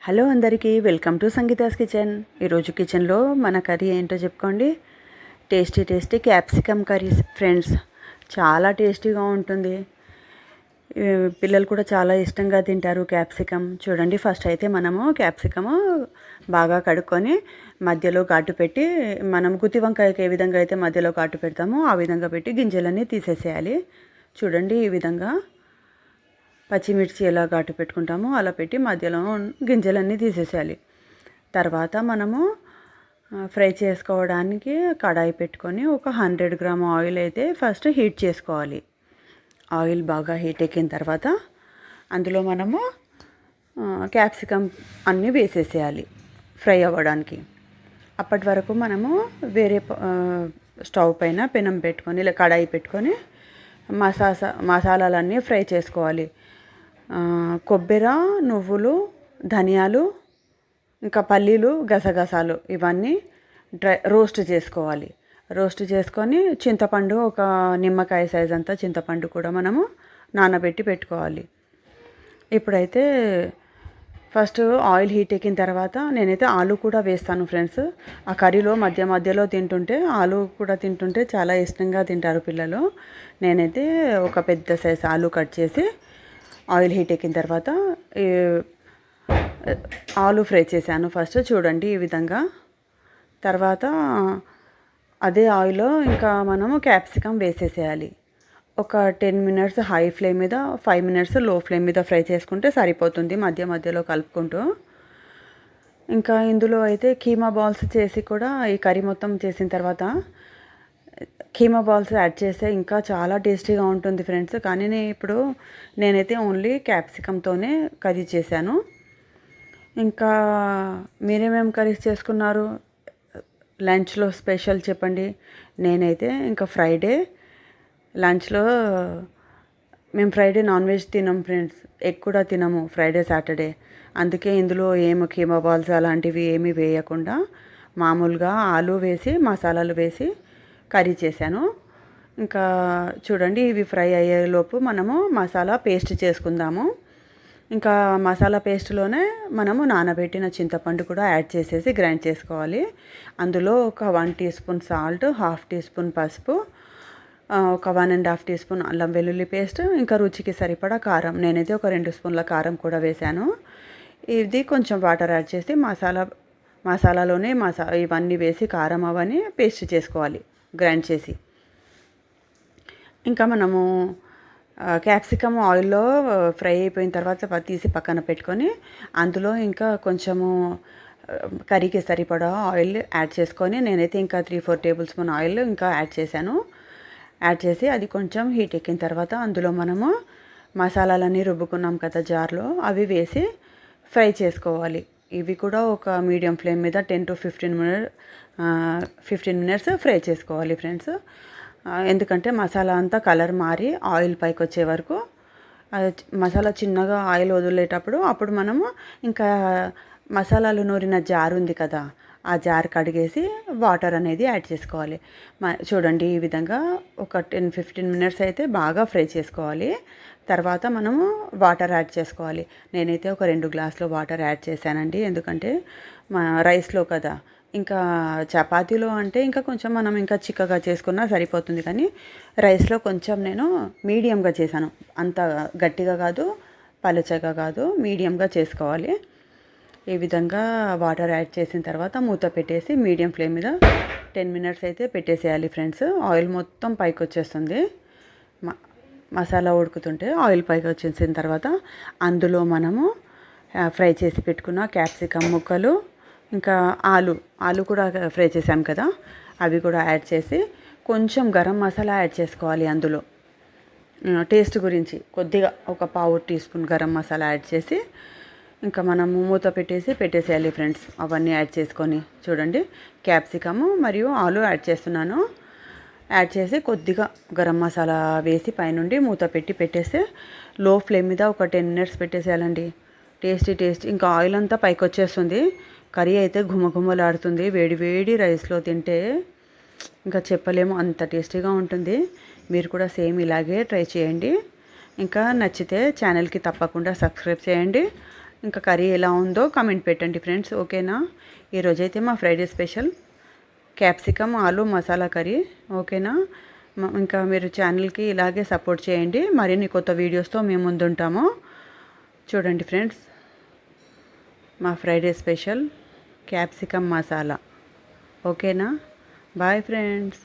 Hello అందరికీ welcome to Sangeeta's kitchen. ఈరోజు కిచెన్లో మన కర్రీ ఏంటో చెప్పుకోండి. Tasty capsicum curry friends. చాలా టేస్టీగా ఉంటుంది. పిల్లలు కూడా చాలా ఇష్టంగా తింటారు క్యాప్సికమ్. చూడండి, ఫస్ట్ అయితే మనము క్యాప్సికము బాగా కడుక్కొని మధ్యలో ఘాటు పెట్టి, మనం గుత్తి వంకాయకి ఏ విధంగా అయితే మధ్యలో ఘాటు పెడతామో ఆ విధంగా పెట్టి గింజలన్నీ తీసేసేయాలి. చూడండి, ఈ విధంగా పచ్చిమిర్చి ఎలా ఘాటు పెట్టుకుంటామో అలా పెట్టి మధ్యలో గింజలన్నీ తీసేసేయాలి. తర్వాత మనము ఫ్రై చేసుకోవడానికి కడాయి పెట్టుకొని ఒక 100 గ్రామ్ ఆయిల్ అయితే ఫస్ట్ హీట్ చేసుకోవాలి. ఆయిల్ బాగా హీట్ ఎక్కిన తర్వాత అందులో మనము క్యాప్సికమ్ అన్నీ వేసేసేయాలి ఫ్రై అవ్వడానికి. అప్పటి వరకు మనము వేరే స్టవ్ పైన పెనం పెట్టుకొని ఇలా కడాయి పెట్టుకొని మసాలాలన్నీ ఫ్రై చేసుకోవాలి. కొబ్బరి, నువ్వులు, ధనియాలు, ఇంకా పల్లీలు, గసగసాలు ఇవన్నీ రోస్ట్ చేసుకోవాలి. రోస్ట్ చేసుకొని చింతపండు, ఒక నిమ్మకాయ సైజ్ అంతా చింతపండు కూడా మనము నానబెట్టి పెట్టుకోవాలి. ఇప్పుడైతే ఫస్ట్ ఆయిల్ హీట్ ఎక్కిన తర్వాత నేనైతే ఆలు కూడా వేస్తాను ఫ్రెండ్స్. ఆ కర్రీలో మధ్యలో తింటుంటే, ఆలు కూడా తింటుంటే చాలా ఇష్టంగా తింటారు పిల్లలు. నేనైతే ఒక పెద్ద సైజ్ ఆలు కట్ చేసి ఆయిల్ హీట్ ఎక్కిన తర్వాత ఆలు ఫ్రై చేశాను ఫస్ట్. చూడండి, ఈ విధంగా. తర్వాత అదే ఆయిల్లో ఇంకా మనము క్యాప్సికమ్ వేసేసేయాలి. ఒక 10 మినిట్స్ హై ఫ్లేమ్ మీద, 5 మినిట్స్ లో ఫ్లేమ్ మీద ఫ్రై చేసుకుంటే సరిపోతుంది, మధ్యలో కలుపుకుంటూ. ఇంకా ఇందులో అయితే కీమా బాల్స్ చేసి కూడా ఈ కర్రీ మొత్తం చేసిన తర్వాత కీమా బాల్స్ యాడ్ చేస్తే ఇంకా చాలా టేస్టీగా ఉంటుంది ఫ్రెండ్స్. కానీ నేనైతే ఓన్లీ క్యాప్సికమ్తోనే కర్రీ చేశాను. ఇంకా మీరేమేమి కర్రీస్ చేసుకున్నారు? లంచ్లో స్పెషల్ చెప్పండి. నేనైతే ఇంకా ఫ్రైడే లంచ్లో మేము ఫ్రైడే నాన్ వెజ్ తినం ఫ్రెండ్స్. ఎగ్ కూడా తినము ఫ్రైడే సాటర్డే. అందుకే ఇందులో ఏమి కీమా బాల్స్ అలాంటివి ఏమీ వేయకుండా మామూలుగా ఆలు వేసి మసాలాలు వేసి కర్రీ చేశాను. ఇంకా చూడండి, ఇవి ఫ్రై అయ్యేలోపు మనము మసాలా పేస్ట్ చేసుకుందాము. ఇంకా మసాలా పేస్ట్లోనే మనము నానబెట్టిన చింతపండు కూడా యాడ్ చేసేసి గ్రైండ్ చేసుకోవాలి. అందులో ఒక 1 teaspoon salt, 1/2 teaspoon పసుపు, ఒక 1.5 టీ స్పూన్ అల్లం వెల్లుల్లి పేస్ట్, ఇంకా రుచికి సరిపడా కారం. నేనైతే ఒక 2 స్పూన్ల కారం కూడా వేశాను. ఇది కొంచెం వాటర్ యాడ్ చేసి మసాలాలోనే ఇవన్నీ వేసి కారం అవన్నీ పేస్ట్ చేసుకోవాలి గ్రైండ్ చేసి. ఇంకా మనము క్యాప్సికమ్ ఆయిల్లో ఫ్రై అయిపోయిన తర్వాత తీసి పక్కన పెట్టుకొని అందులో ఇంకా కొంచెము కర్రీకి సరిపడా ఆయిల్ యాడ్ చేసుకొని, నేనైతే ఇంకా 3-4 టేబుల్ స్పూన్ ఆయిల్ ఇంకా యాడ్ చేశాను. యాడ్ చేసి అది కొంచెం హీట్ ఎక్కిన తర్వాత అందులో మనము మసాలాలన్నీ రుబ్బుకున్నాం కదా జార్లో, అవి వేసి ఫ్రై చేసుకోవాలి. ఇవి కూడా ఒక మీడియం ఫ్లేమ్ మీద 10 to 15 మినిట్స్ ఫ్రై చేసుకోవాలి ఫ్రెండ్స్. ఎందుకంటే మసాలా అంతా కలర్ మారి ఆయిల్ పైకి వచ్చే వరకు, మసాలా చిన్నగా ఆయిల్ వదిలేటప్పుడు అప్పుడు మనము ఇంకా మసాలాలు నూరిన జార్ ఉంది కదా, ఆ జార్ కడిగేసి వాటర్ అనేది యాడ్ చేసుకోవాలి. చూడండి, ఈ విధంగా ఒక 10-15 మినిట్స్ అయితే బాగా ఫ్రై చేసుకోవాలి. తర్వాత మనము వాటర్ యాడ్ చేసుకోవాలి. నేనైతే ఒక 2 గ్లాసులు వాటర్ యాడ్ చేశానండి. ఎందుకంటే రైస్లో కదా, ఇంకా చపాతీలో అంటే ఇంకా కొంచెం మనం ఇంకా చిక్కగా చేసుకున్నా సరిపోతుంది. కానీ రైస్లో కొంచెం నేను మీడియంగా చేశాను. అంత గట్టిగా కాదు, పలుచగా కాదు, మీడియంగా చేసుకోవాలి. ఈ విధంగా వాటర్ యాడ్ చేసిన తర్వాత మూత పెట్టేసి మీడియం ఫ్లేమ్ మీద 10 మినిట్స్ అయితే పెట్టేసేయాలి ఫ్రెండ్స్. ఆయిల్ మొత్తం పైకి వచ్చేస్తుంది. మసాలా ఉడుకుతుంటే ఆయిల్ పైకి వచ్చేసిన తర్వాత అందులో మనము ఫ్రై చేసి పెట్టుకున్న క్యాప్సికమ్ ముక్కలు, ఇంకా ఆలు కూడా ఫ్రై చేసాం కదా, అవి కూడా యాడ్ చేసి కొంచెం గరం మసాలా యాడ్ చేసుకోవాలి. అందులో టేస్ట్ గురించి కొద్దిగా ఒక 1/4 teaspoon garam masala add చేసి ఇంకా మనము మూత పెట్టేసేయాలి ఫ్రెండ్స్. అవన్నీ యాడ్ చేసుకొని చూడండి, క్యాప్సికము మరియు ఆలు యాడ్ చేస్తున్నాను. యాడ్ చేసి కొద్దిగా గరం మసాలా వేసి పైనుండి మూత పెట్టేస్తే లో ఫ్లేమ్ మీద ఒక 10 మినిట్స్ పెట్టేసేయాలండి. టేస్టీ ఇంకా ఆయిల్ అంతా పైకి వచ్చేస్తుంది. కర్రీ అయితే ఘుమఘుమలాడుతుంది. వేడి రైస్లో తింటే ఇంకా చెప్పలేము, అంత టేస్టీగా ఉంటుంది. మీరు కూడా సేమ్ ఇలాగే ట్రై చేయండి. ఇంకా నచ్చితే ఛానల్కి తప్పకుండా సబ్స్క్రైబ్ చేయండి. ఇంకా కర్రీ ఎలా ఉందో కామెంట్ పెట్టండి ఫ్రెండ్స్. ఓకేనా? ఈరోజైతే మా ఫ్రైడే స్పెషల్ క్యాప్సికమ్ ఆలు మసాలా కర్రీ. ఓకేనా? ఇంకా మీరు ఛానల్కి ఇలాగే సపోర్ట్ చేయండి. మరిన్ని కొత్త వీడియోస్తో మేము ముందుంటాము. చూడండి ఫ్రెండ్స్, మా ఫ్రైడే స్పెషల్ క్యాప్సికమ్ మసాలా. ఓకేనా? Bye friends.